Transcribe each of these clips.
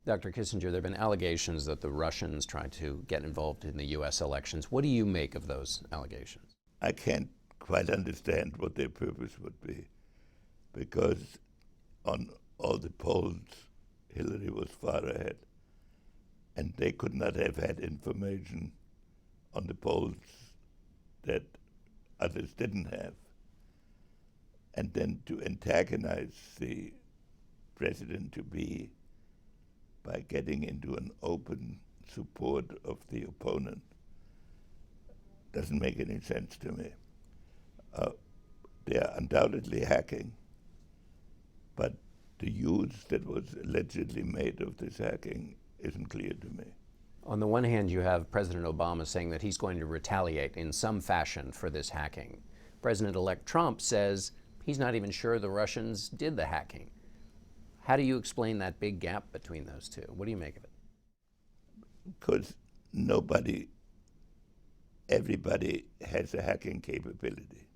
Dr. Kissinger, there have been allegations that the Russians tried to get involved in the U.S. elections. What do you make of those allegations? I can't quite understand what their purpose would be, because on all the polls, Hillary was far ahead, and they could not have had information on the polls that others didn't have. And then to antagonize the president-to-be by getting into an open support of the opponent doesn't make any sense to me. They are undoubtedly hacking, but the use that was allegedly made of this hacking isn't clear to me. On the one hand, you have President Obama saying that he's going to retaliate in some fashion for this hacking. President-elect Trump says he's not even sure the Russians did the hacking. How do you explain that big gap between those two? What do you make of it? Because everybody has a hacking capability.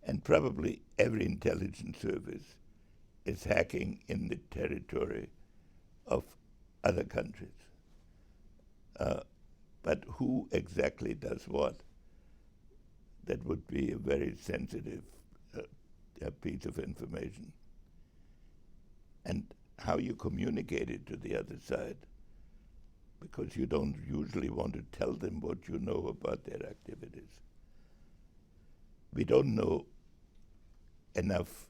And probably every intelligence service is hacking in the territory of other countries. But who exactly does what? That would be a very sensitive piece of information. And how you communicate it to the other side, because you don't usually want to tell them what you know about their activities. We don't know enough,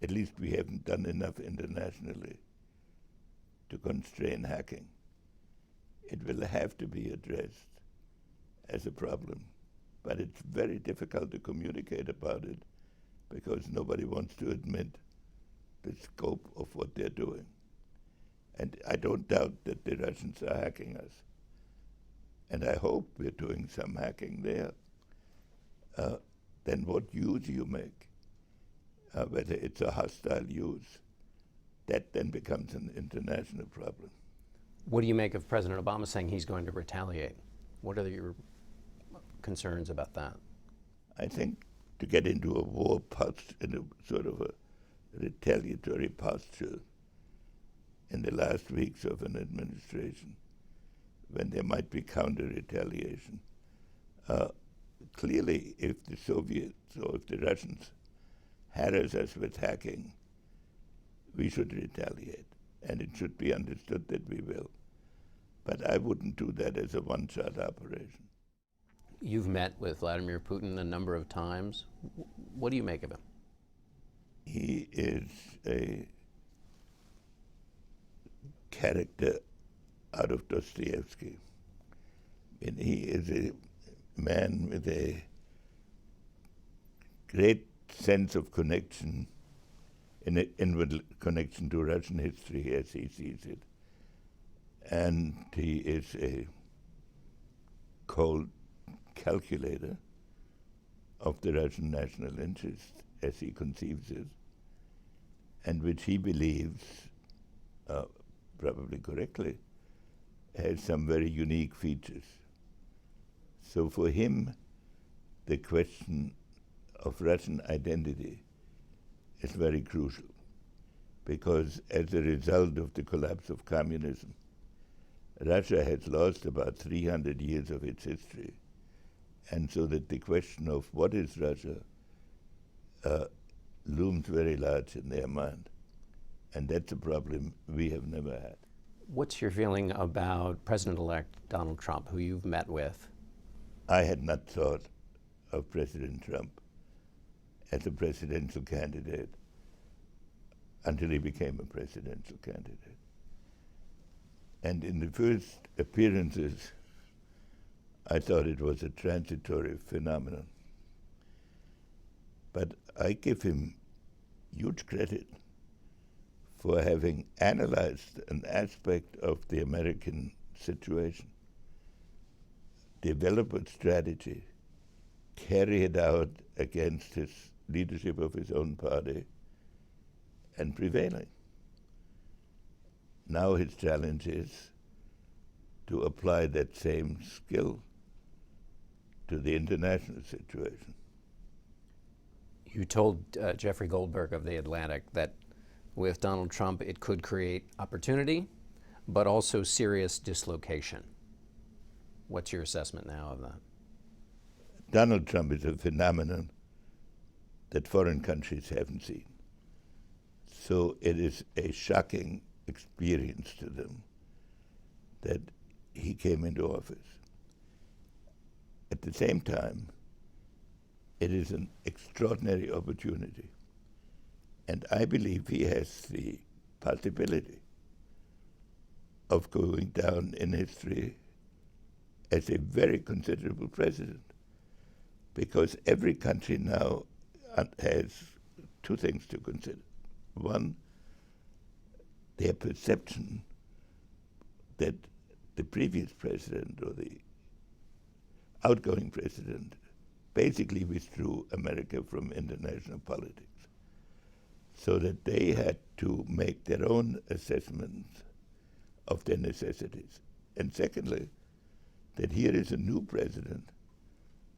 at least we haven't done enough internationally to constrain hacking. It will have to be addressed as a problem, but it's very difficult to communicate about it because nobody wants to admit the scope of what they're doing. And I don't doubt that the Russians are hacking us. And I hope we're doing some hacking there. Then what use you make, whether it's a hostile use, that then becomes an international problem. What do you make of President Obama saying he's going to retaliate? What are your concerns about that? I think to get into a war posture, in a sort of a retaliatory posture in the last weeks of an administration, when there might be counter-retaliation. Clearly, if the Soviets or if the Russians harass us with hacking, we should retaliate, and it should be understood that we will. But I wouldn't do that as a one-shot operation. You've met with Vladimir Putin a number of times. What do you make of him? He is a character out of Dostoevsky. And he is a man with a great sense of connection, an inward connection to Russian history as he sees it. And he is a cold calculator of the Russian national interest as he conceives it, and which he believes, probably correctly, has some very unique features. So for him, the question of Russian identity is very crucial, because as a result of the collapse of communism, Russia has lost about 300 years of its history. And so that the question of what is Russia looms very large in their mind. And that's a problem we have never had. What's your feeling about President-elect Donald Trump, who you've met with? I had not thought of President Trump as a presidential candidate until he became a presidential candidate. And in the first appearances, I thought it was a transitory phenomenon. But I give him huge credit for having analyzed an aspect of the American situation, developed a strategy, carry it out against his leadership of his own party, and prevailing. Now his challenge is to apply that same skill to the international situation. You told Jeffrey Goldberg of The Atlantic that With Donald Trump, it could create opportunity, but also serious dislocation. What's your assessment now of that? Donald Trump is a phenomenon that foreign countries haven't seen. So it is a shocking experience to them that he came into office. At the same time, it is an extraordinary opportunity. And I believe he has the possibility of going down in history as a very considerable president, because every country now has two things to consider. One, their perception that the previous president or the outgoing president basically withdrew America from international politics, so that they had to make their own assessments of their necessities. And secondly, that here is a new president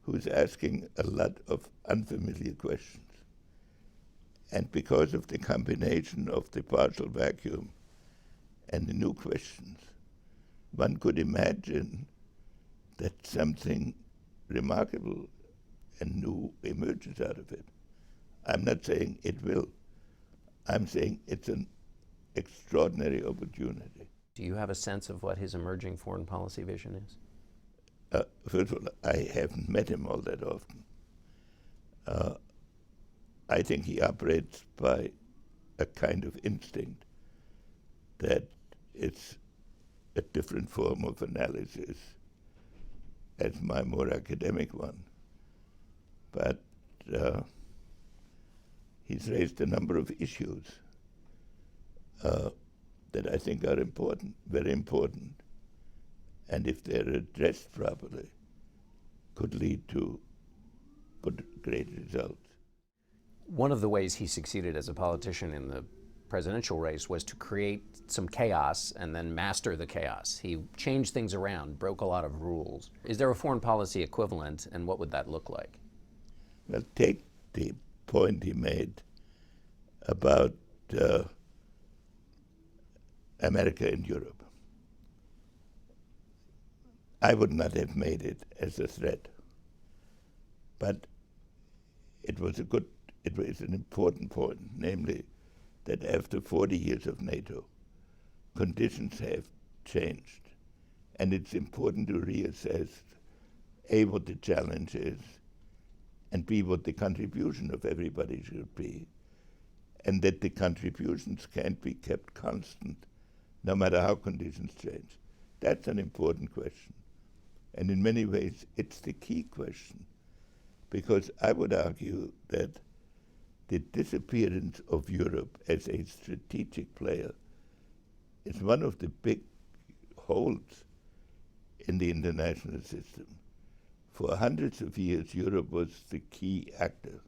who's asking a lot of unfamiliar questions. And because of the combination of the partial vacuum and the new questions, one could imagine that something remarkable and new emerges out of it. I'm not saying it will. I'm saying it's an extraordinary opportunity. Do you have a sense of what his emerging foreign policy vision is? First of all, I haven't met him all that often. I think he operates by a kind of instinct that it's a different form of analysis as my more academic one. But he's raised a number of issues that I think are important, very important, and if they're addressed properly, could lead to great results. One of the ways he succeeded as a politician in the presidential race was to create some chaos and then master the chaos. He changed things around, broke a lot of rules. Is there a foreign policy equivalent, and what would that look like? Well, take the point he made about America and Europe. I would not have made it as a threat, but it was an important point, namely that after 40 years of NATO, conditions have changed, and it's important to reassess A, what the challenge is, and B, what the contribution of everybody should be, and that the contributions can't be kept constant no matter how conditions change. That's an important question. And in many ways, it's the key question, because I would argue that the disappearance of Europe as a strategic player is one of the big holes in the international system. For hundreds of years, Europe was the key actor.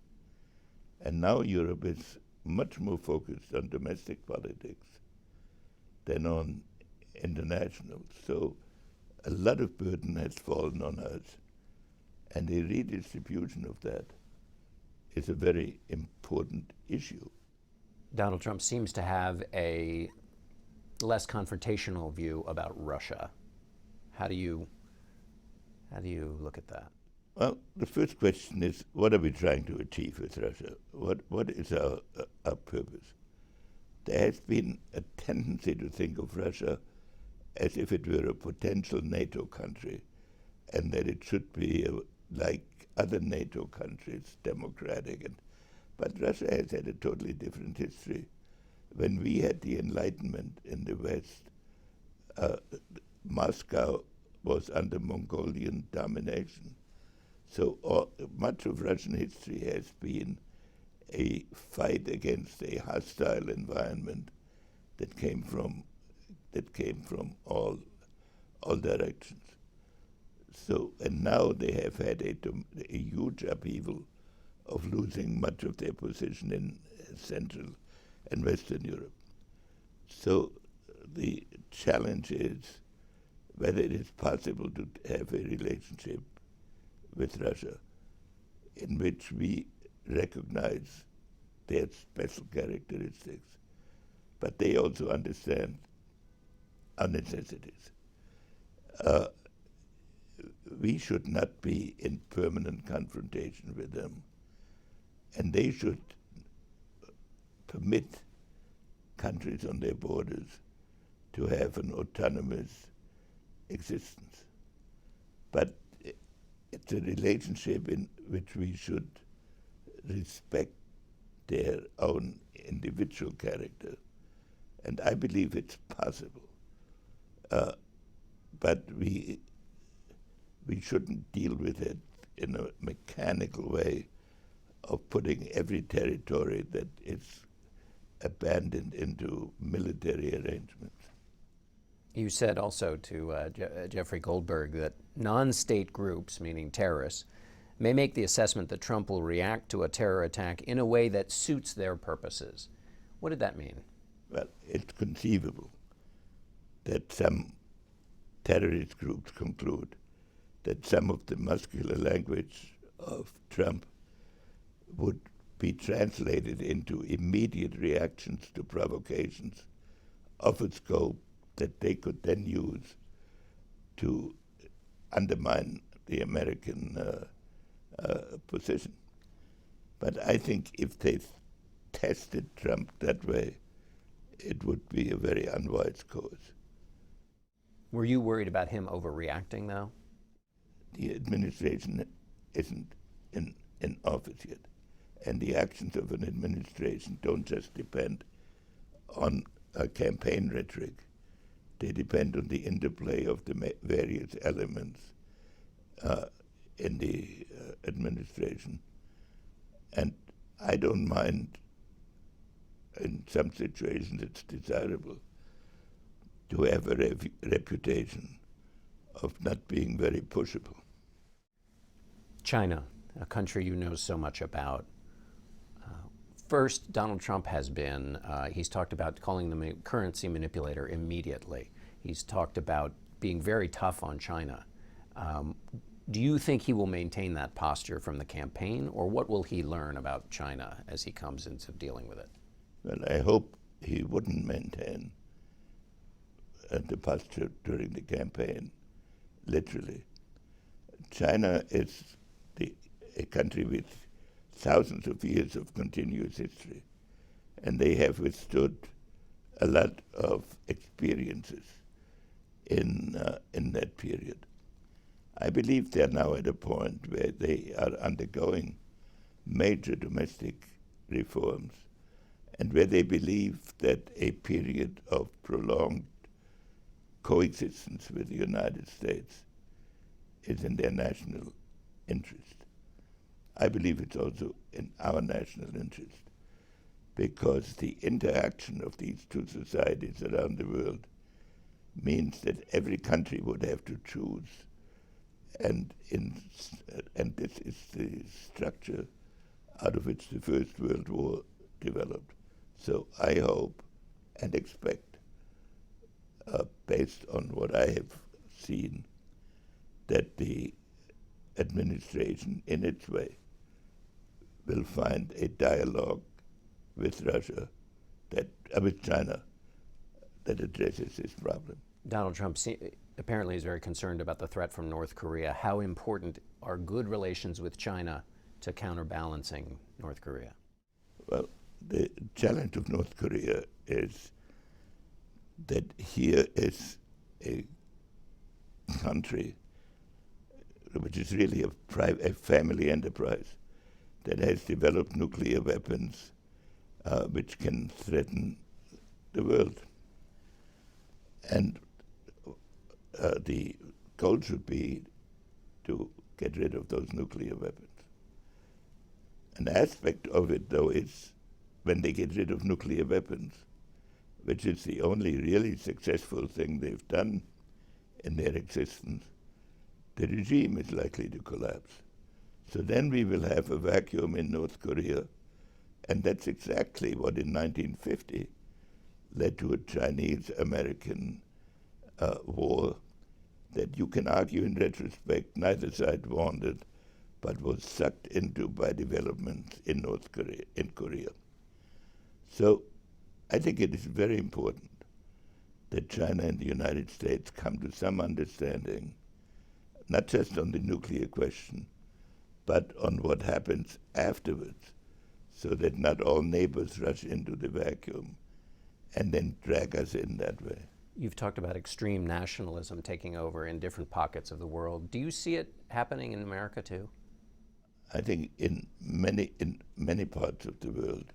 And now Europe is much more focused on domestic politics than on international. So a lot of burden has fallen on us. And the redistribution of that is a very important issue. Donald Trump seems to have a less confrontational view about Russia. How do you look at that? Well, the first question is, what are we trying to achieve with Russia? What is our purpose? There has been a tendency to think of Russia as if it were a potential NATO country, and that it should be like other NATO countries, democratic. But Russia has had a totally different history. When we had the Enlightenment in the West, Moscow was under Mongolian domination. So much of Russian history has been a fight against a hostile environment that came from all directions. So, and now they have had a huge upheaval of losing much of their position in Central and Western Europe. So the challenge is whether it is possible to have a relationship with Russia in which we recognize their special characteristics but they also understand our necessities. We should not be in permanent confrontation with them, and they should permit countries on their borders to have an autonomous existence. But it's a relationship in which we should respect their own individual character. And I believe it's possible. But we shouldn't deal with it in a mechanical way of putting every territory that is abandoned into military arrangements. You said also to Jeffrey Goldberg that non-state groups, meaning terrorists, may make the assessment that Trump will react to a terror attack in a way that suits their purposes. What did that mean? Well, it's conceivable that some terrorist groups conclude that some of the muscular language of Trump would be translated into immediate reactions to provocations of a scope that they could then use to undermine the American position. But I think if they tested Trump that way, it would be a very unwise course. Were you worried about him overreacting, though? The administration isn't in office yet, and the actions of an administration don't just depend on a campaign rhetoric. They depend on the interplay of the various elements in the administration. And I don't mind, in some situations it's desirable to have a reputation of not being very pushable. China, a country you know so much about. First, Donald Trump has been, he's talked about calling them a currency manipulator immediately. He's talked about being very tough on China. Do you think he will maintain that posture from the campaign, or what will he learn about China as he comes into dealing with it? Well, I hope he wouldn't maintain the posture during the campaign, literally. China is a country with thousands of years of continuous history, and they have withstood a lot of experiences in that period. I believe they're now at a point where they are undergoing major domestic reforms, and where they believe that a period of prolonged coexistence with the United States is in their national interest. I believe it's also in our national interest, because the interaction of these two societies around the world means that every country would have to choose, and this is the structure out of which the First World War developed. So I hope and expect, based on what I have seen, that the administration in its way will find a dialogue with Russia, with China, that addresses this problem. Donald Trump apparently is very concerned about the threat from North Korea. How important are good relations with China to counterbalancing North Korea? Well, the challenge of North Korea is that here is a country which is really a family enterprise that has developed nuclear weapons which can threaten the world. And the goal should be to get rid of those nuclear weapons. An aspect of it, though, is when they get rid of nuclear weapons, which is the only really successful thing they've done in their existence, the regime is likely to collapse. So then we will have a vacuum in North Korea, and that's exactly what in 1950 led to a Chinese-American war that you can argue in retrospect neither side wanted, but was sucked into by developments in Korea. So I think it is very important that China and the United States come to some understanding, not just on the nuclear question, but on what happens afterwards, so that not all neighbors rush into the vacuum and then drag us in that way. You've talked about extreme nationalism taking over in different pockets of the world. Do you see it happening in America too? I think in many parts of the world,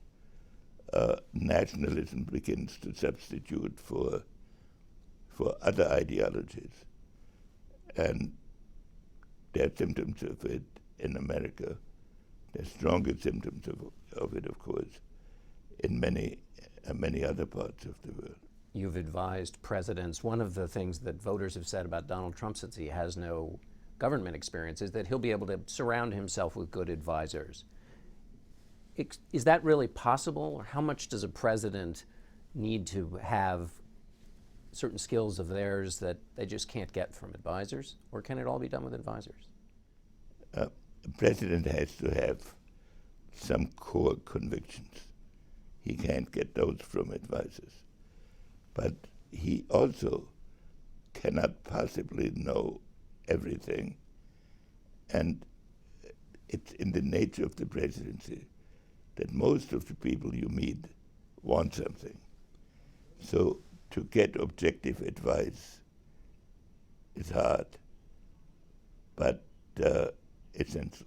nationalism begins to substitute for other ideologies. And there are symptoms of it in America. There are stronger symptoms of it, of course, in many other parts of the world. You've advised presidents. One of the things that voters have said about Donald Trump, since he has no government experience, is that he'll be able to surround himself with good advisors. Is that really possible? Or how much does a president need to have certain skills of theirs that they just can't get from advisors? Or can it all be done with advisors? A president has to have some core convictions. He can't get those from advisors. But he also cannot possibly know everything. And it's in the nature of the presidency that most of the people you meet want something. So to get objective advice is hard, but essential.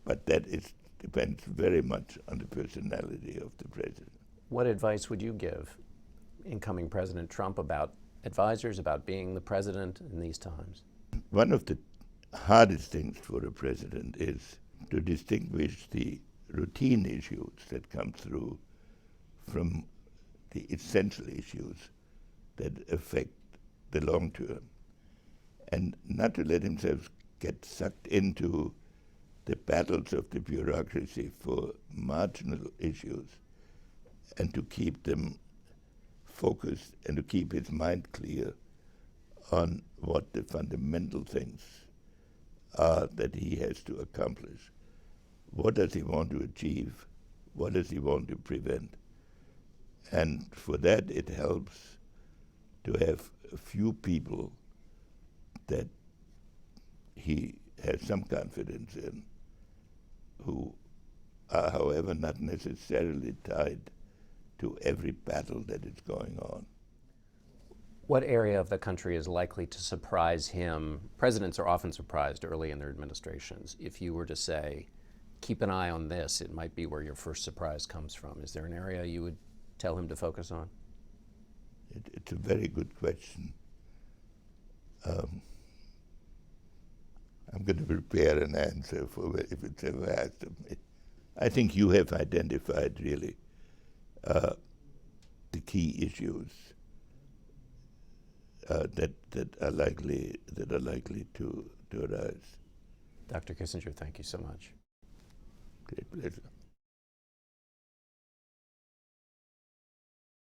But that depends very much on the personality of the president. What advice would you give incoming President Trump about advisors, about being the president in these times? One of the hardest things for a president is to distinguish the routine issues that come through from the essential issues that affect the long term, and not to let himself get sucked into the battles of the bureaucracy for marginal issues, and to keep them focused and to keep his mind clear on what the fundamental things are that he has to accomplish. What does he want to achieve? What does he want to prevent? And for that, it helps to have a few people that he has some confidence in, who are, however, not necessarily tied to every battle that is going on. What area of the country is likely to surprise him? Presidents are often surprised early in their administrations. If you were to say, keep an eye on this, it might be where your first surprise comes from. Is there an area you would tell him to focus on? It's a very good question. I'm going to prepare an answer for it if it's ever asked of me. I think you have identified really the key issues that are likely to arise. Dr. Kissinger, thank you so much. Great pleasure.